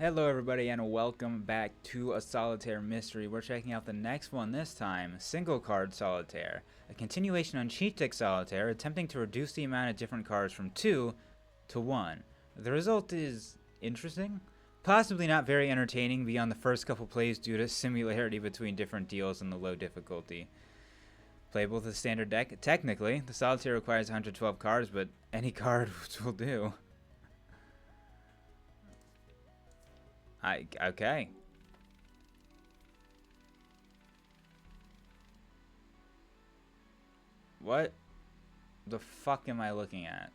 Hello everybody and welcome back to a Solitaire mystery. We're checking out the next one this time, Single Card Solitaire. A continuation on Cheat Stick Solitaire, attempting to reduce the amount of different cards from 2 to 1. The result is interesting, possibly not very entertaining beyond the first couple plays due to similarity between different deals and the low difficulty. Playable with a standard deck. Technically, the Solitaire requires 112 cards, but any card will do. Okay. What the fuck am I looking at?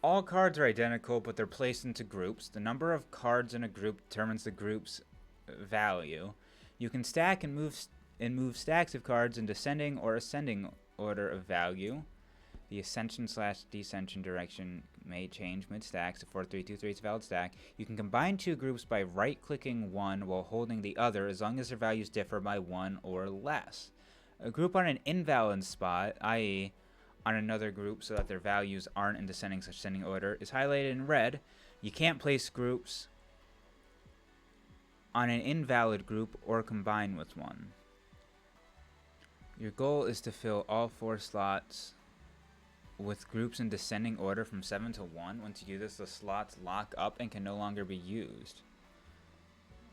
All cards are identical, but they're placed into groups. The number of cards in a group determines the group's value. You can stack and move stacks of cards in descending or ascending order of value. The ascension/descension direction may change mid-stack, so 4-3-2-3 is a valid stack. You can combine two groups by right-clicking one while holding the other, as long as their values differ by 1 or less. A group on an invalid spot, i.e. on another group so that their values aren't in descending/ascending order, is highlighted in red. You can't place groups on an invalid group or combine with one. Your goal is to fill all 4 slots with groups in descending order from 7 to 1. Once you do this, the slots lock up and can no longer be used.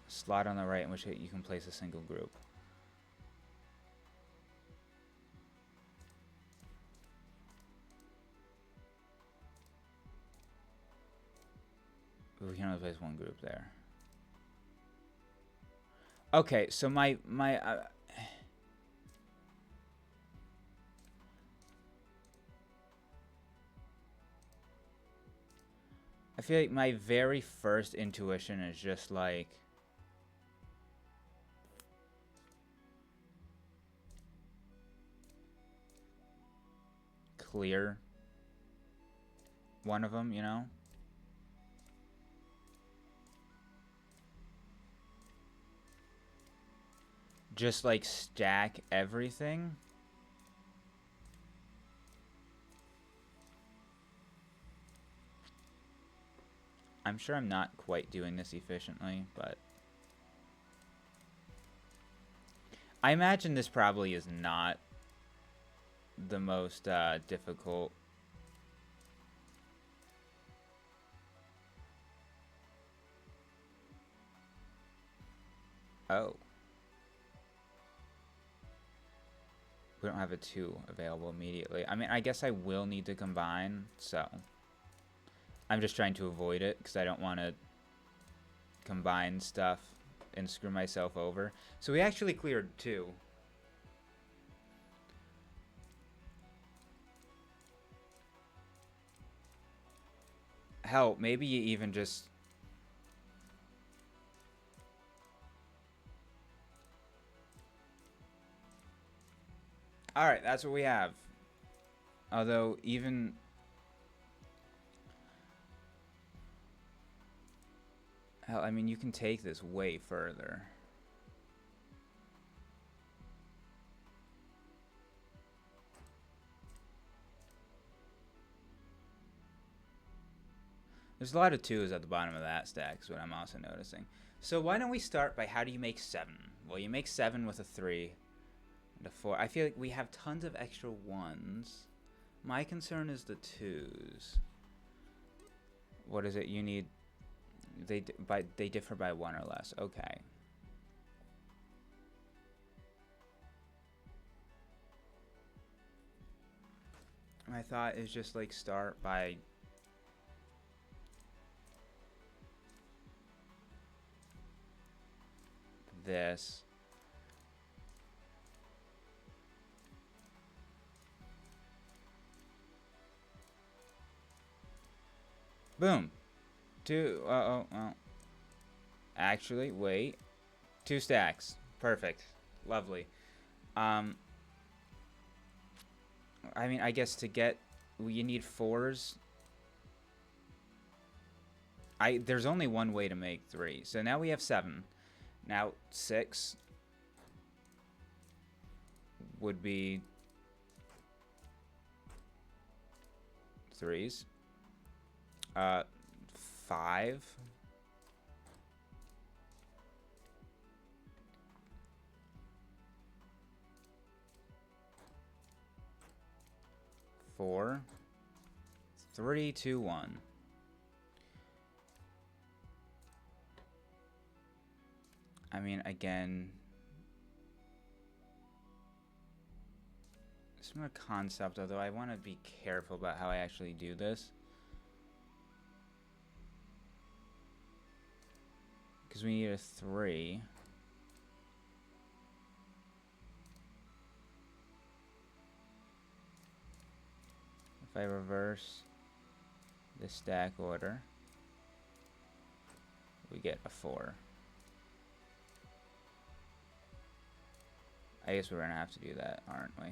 Slot on the right in which you can place a single group. We can only place one group there. Okay, so my I feel like my very first intuition is just like clear one of them, you know? Just like stack everything. I'm sure I'm not quite doing this efficiently, but I imagine this probably is not the most difficult. Oh. We don't have a 2 available immediately. I mean, I guess I will need to combine, so I'm just trying to avoid it because I don't want to combine stuff and screw myself over. So we actually cleared 2. Hell, maybe you even just... Alright, that's what we have. Although, even... Hell, I mean, you can take this way further. There's a lot of 2s at the bottom of that stack, is what I'm also noticing. So why don't we start by how do you make 7? Well, you make 7 with a 3 and a 4. I feel like we have tons of extra 1s. My concern is the 2s. What is it? You need... They differ by 1 or less. Okay. My thought is just like start by this. Boom. 2. Oh. Actually, wait. 2 stacks. Perfect. Lovely. I mean, I guess to get... You need 4s. There's only one way to make 3. So now we have 7. Now 6 would be 3s. 5. Four, 3, 2, 1. I mean, again, similar concept, although I want to be careful about how I actually do this. Because we need a 3. If I reverse the stack order, we get a 4. I guess we're going to have to do that, aren't we?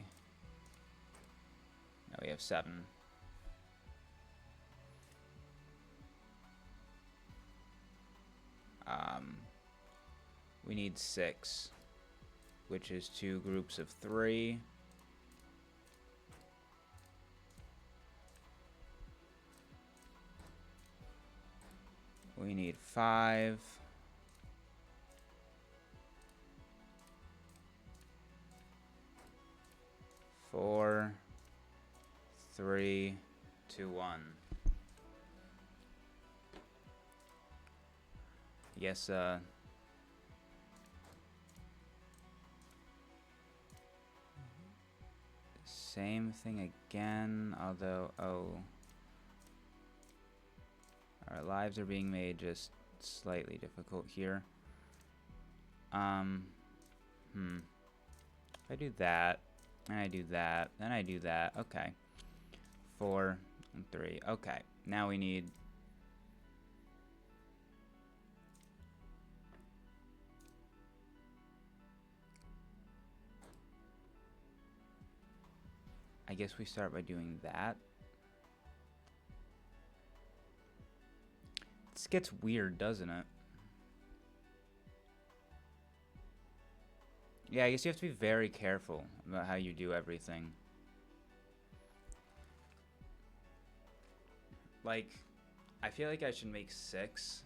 No, we have 7. We need 6, which is 2 groups of 3. We need 5. Four, 3, 2, 1. Yes, same thing again, although, our lives are being made just slightly difficult here. If I do that, and I do that, then I do that, okay. 4 and 3, okay. Now we need I guess we start by doing that. This gets weird, doesn't it? Yeah, I guess you have to be very careful about how you do everything. Like, I feel like I should make 6.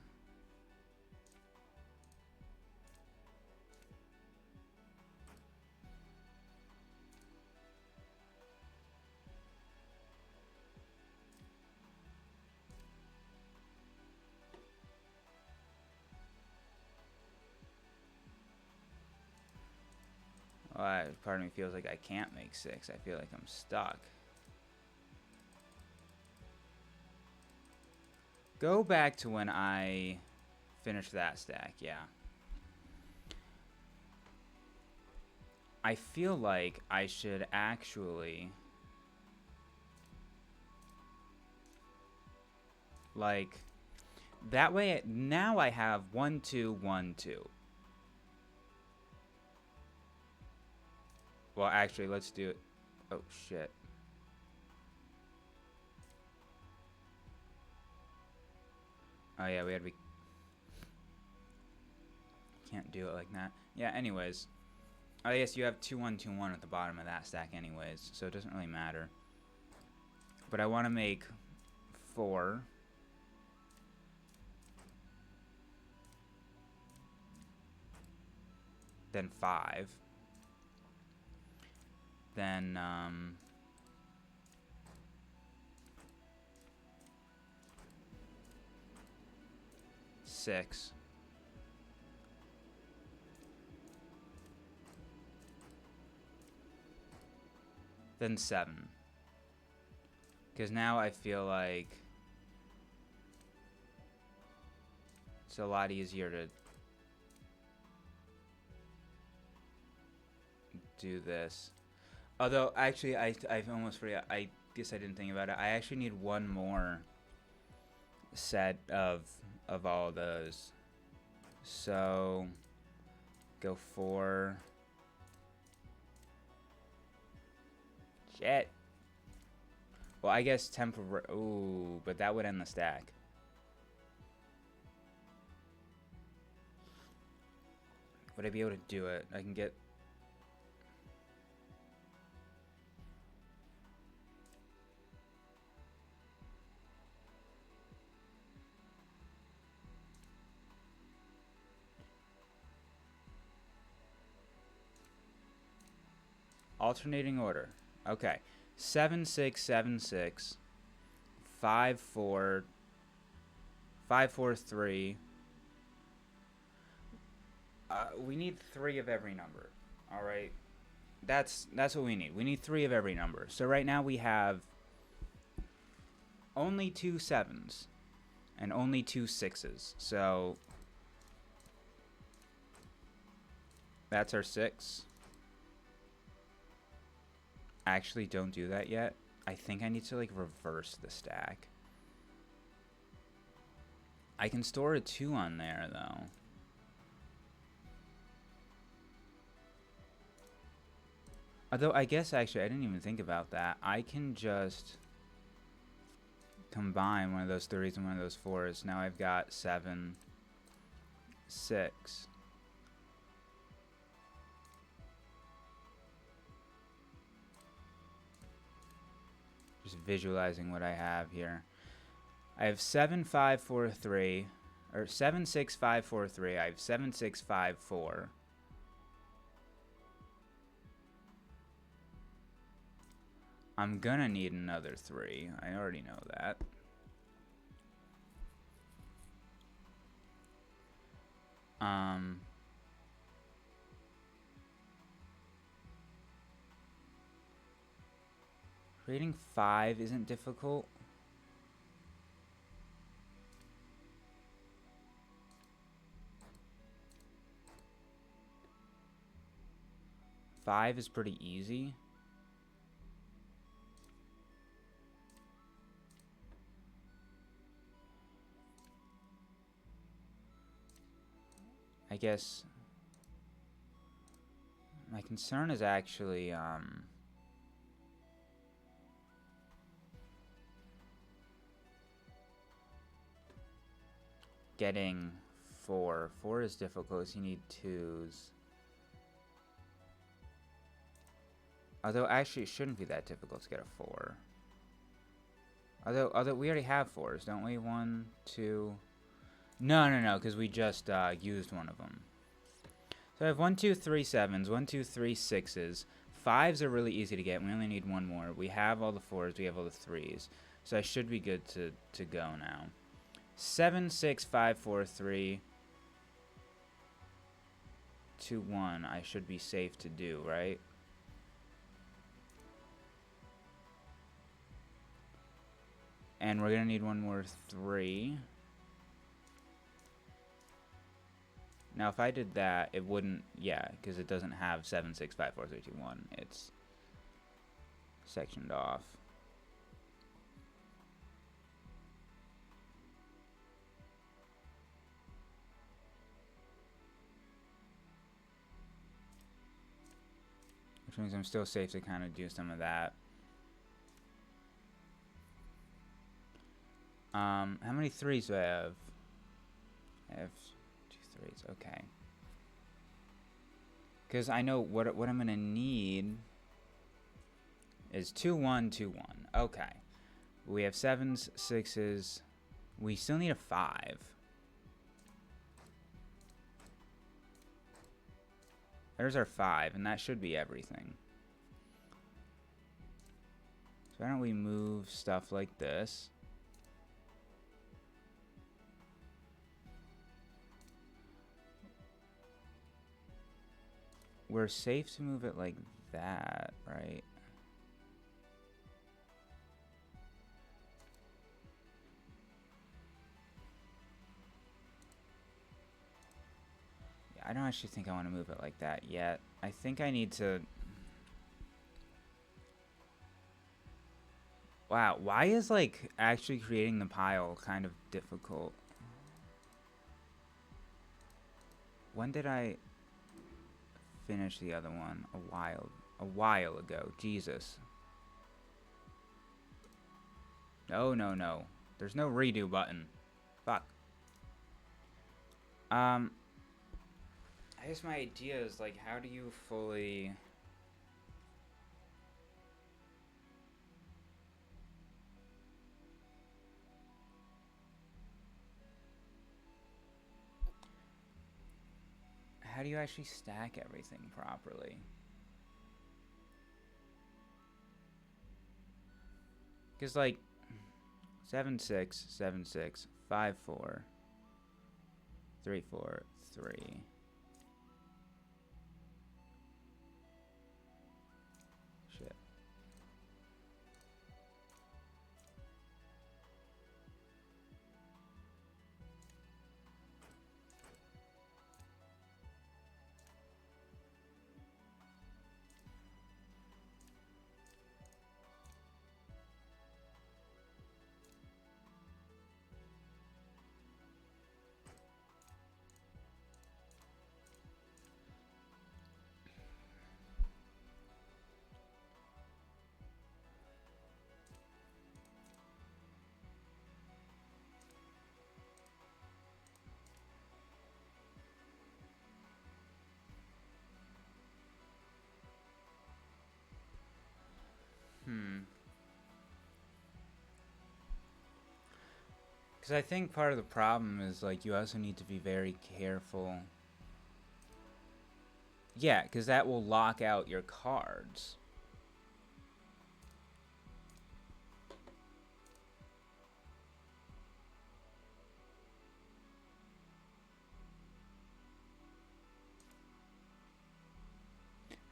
Part of me feels like I can't make 6. I feel like I'm stuck. Go back to when I finished that stack, yeah. I feel like I should actually... Like, that way, now I have 1, 2, 1, 2. Well, actually, let's do it. Oh, shit. Oh, yeah, we had to be... Can't do it like that. Yeah, anyways. I guess you have 2, 1, 2, 1 at the bottom of that stack anyways, so it doesn't really matter. But I want to make 4. Then 5. Then, 6. Then 7. Because now I feel like it's a lot easier to do this. Although, actually, I almost forgot. I guess I didn't think about it. I actually need one more set of all those. So, go 4. Shit. Well, I guess temporary. Ooh, but that would end the stack. Would I be able to do it? I can get... Alternating order. Okay. 7, 6, 7, 6. 5, 4. 5, 4, 3. We need 3 of every number. Alright. That's what we need. We need 3 of every number. So right now we have only 2 7s and only 2 6s. So that's our 6. Actually, don't do that yet. I think I need to like reverse the stack. I can store a 2 on there though. Although I guess actually I didn't even think about that. I can just combine one of those 3s and one of those 4s. Now I've got 7, 6. Just visualizing what I have here. I have 7, 5, 4, 3. Or 7, 6, 5, 4, 3. I have 7, 6, 5, 4. I'm gonna need another 3. I already know that. Creating 5 isn't difficult. Five is pretty easy. I guess my concern is actually getting 4. 4 is difficult, so you need 2s. Although actually it shouldn't be that difficult to get a 4. Although we already have 4s, don't we? 1, 2. No, because we just used one of them. So I have 1, 2, 3 7s, 1, 2, 3 6s. 5s are really easy to get. We only need 1 more. We have all the 4s. We have all the 3s. So I should be good to go now. 7, 6, 5, 4, 3, 2, 1. I should be safe to do, right? And we're going to need 1 more 3. Now, if I did that, it wouldn't, yeah, because it doesn't have 7, 6, 5, 4, 3, 2, 1. It's sectioned off. Which means I'm still safe to kind of do some of that. How many 3s do I have? I have 2 3s, okay. Because I know what I'm going to need is 2 1 2 1. Okay. We have 7s, 6s. We still need a 5. There's our 5, and that should be everything. So why don't we move stuff like this? We're safe to move it like that, right? Yeah, I don't actually think I want to move it like that yet. I think I need to... Wow, why is, like, actually creating the pile kind of difficult? When did I finish the other one? A while ago. Jesus. No. There's no redo button. Fuck. I guess my idea is, like, how do you fully... How do you actually stack everything properly? Because, like, 7 6 7 6 5 4 3 4 3. Shit. Because I think part of the problem is, like, you also need to be very careful. Yeah, because that will lock out your cards.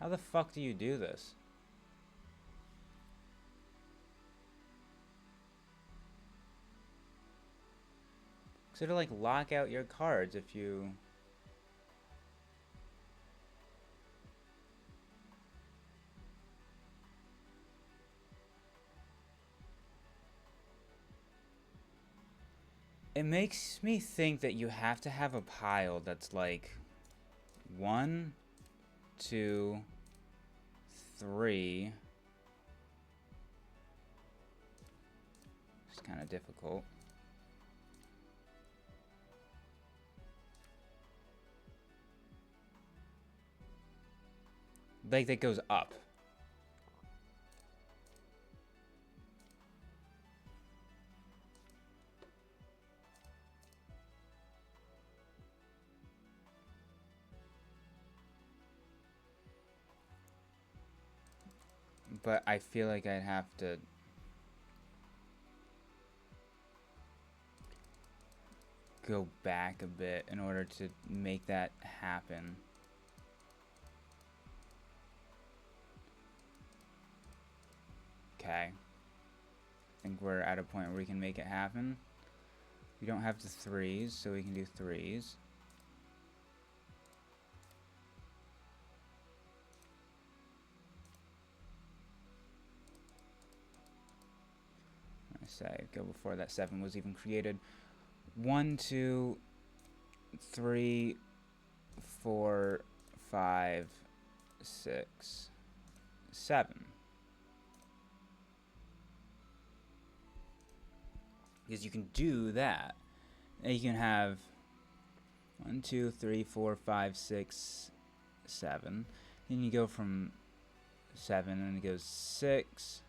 How the fuck do you do this? Because it'll, like, lock out your cards if you... It makes me think that you have to have a pile that's, like, 1, 2, 3. It's kind of difficult. Like, that goes up. But I feel like I'd have to go back a bit in order to make that happen. Okay. I think we're at a point where we can make it happen. We don't have the 3s, so we can do 3s. I say go before that 7 was even created. 1, 2, 3, 4, 5, 6, 7. Because you can do that. And you can have 1, 2, 3, 4, 5, 6, 7. Then you go from 7 and it goes 6,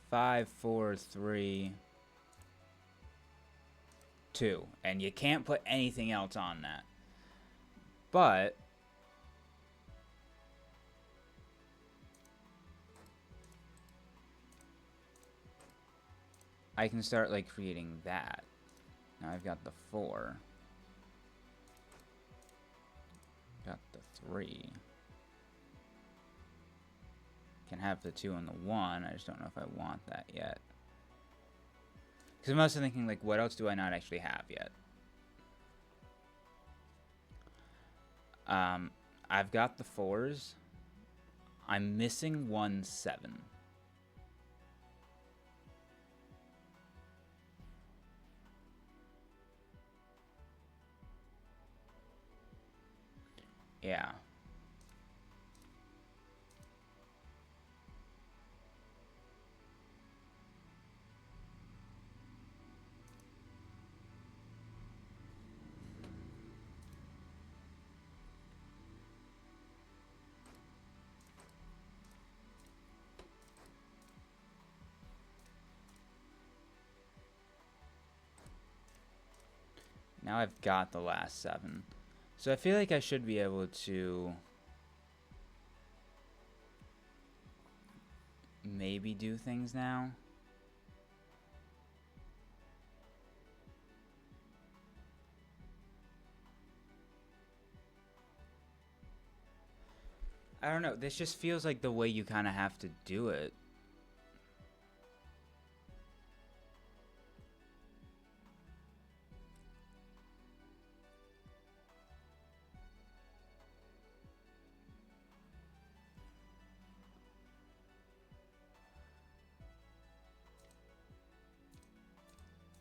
5, 4, 3, 2. And you can't put anything else on that. But I can start, like, creating that. Now I've got the 4. Got the 3. Can have the 2 and the 1. I just don't know if I want that yet. Because I'm also thinking, like, what else do I not actually have yet? I've got the 4s. I'm missing 1 7. Yeah. Now I've got the last 7. So I feel like I should be able to maybe do things now. I don't know. This just feels like the way you kind of have to do it.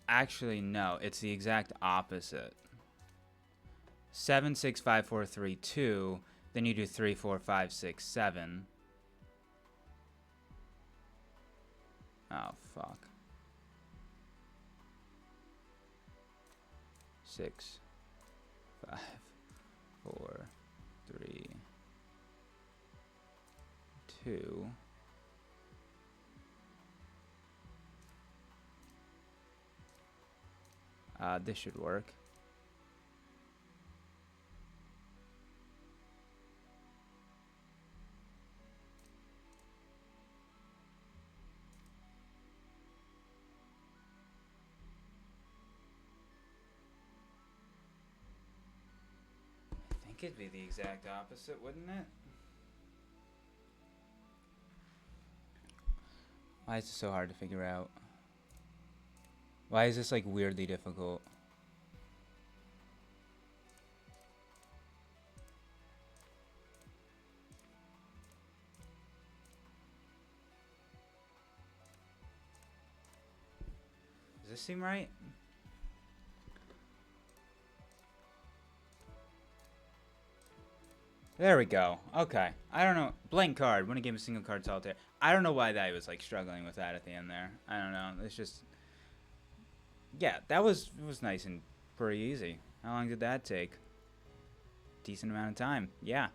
Actually, no. It's the exact opposite. 7, 6, 5, 4, 3, 2. Then you do 3, 4, 5, 6, 7. Oh, fuck. 6, 5, 4, 3, 2. This should work. I think it'd be the exact opposite, wouldn't it? Why is it so hard to figure out? Why is this like weirdly difficult? Does this seem right? There we go. Okay. I don't know. Blank card. Win a game of single card solitaire. I don't know why that was like struggling with that at the end there. I don't know. It's just... Yeah, that was nice and pretty easy. How long did that take? Decent amount of time. Yeah.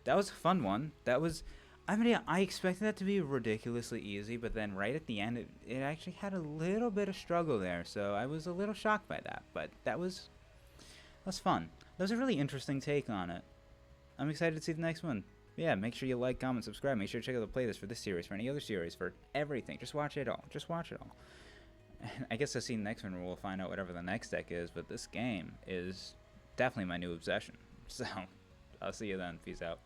That was a fun one. That was... I mean, I expected that to be ridiculously easy, but then right at the end, it actually had a little bit of struggle there. So I was a little shocked by that. But that was fun. That was a really interesting take on it. I'm excited to see the next one. Yeah, make sure you like, comment, subscribe. Make sure to check out the playlist for this series, for any other series, for everything. Just watch it all. Just watch it all. And I guess I'll see the next one where we'll find out whatever the next deck is, but this game is definitely my new obsession. So, I'll see you then. Peace out.